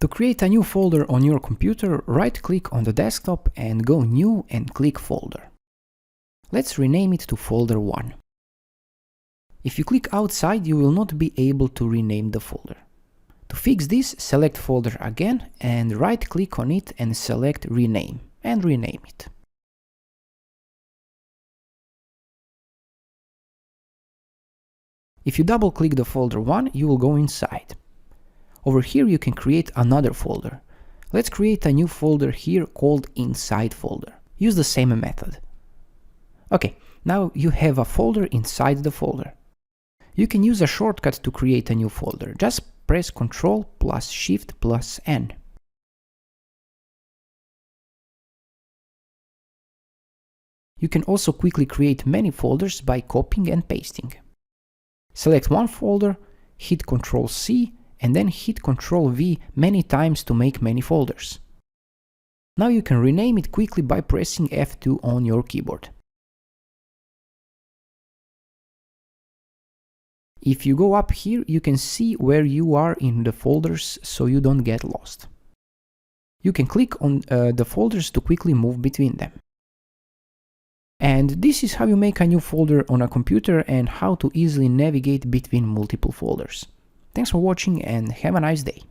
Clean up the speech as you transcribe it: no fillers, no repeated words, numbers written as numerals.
To create a new folder on your computer, right-click on the desktop and go New and click Folder. Let's rename it to Folder 1. If you click outside, you will not be able to rename the folder. To fix this, select Folder again and right-click on it and select Rename and rename it. If you double-click the folder 1, you will go inside. Over here you can create another folder. Let's create a new folder here called Inside folder. Use the same method. Okay, now you have a folder inside the folder. You can use a shortcut to create a new folder. Just press ctrl+shift+n. You can also quickly create many folders by copying and pasting. Select one folder, hit ctrl+c, and then hit ctrl+v many times to make many folders. Now you can rename it quickly by pressing F2 on your keyboard. If you go up here, you can see where you are in the folders so you don't get lost. You can click on the folders to quickly move between them. And this is how you make a new folder on a computer and how to easily navigate between multiple folders. Thanks for watching and have a nice day.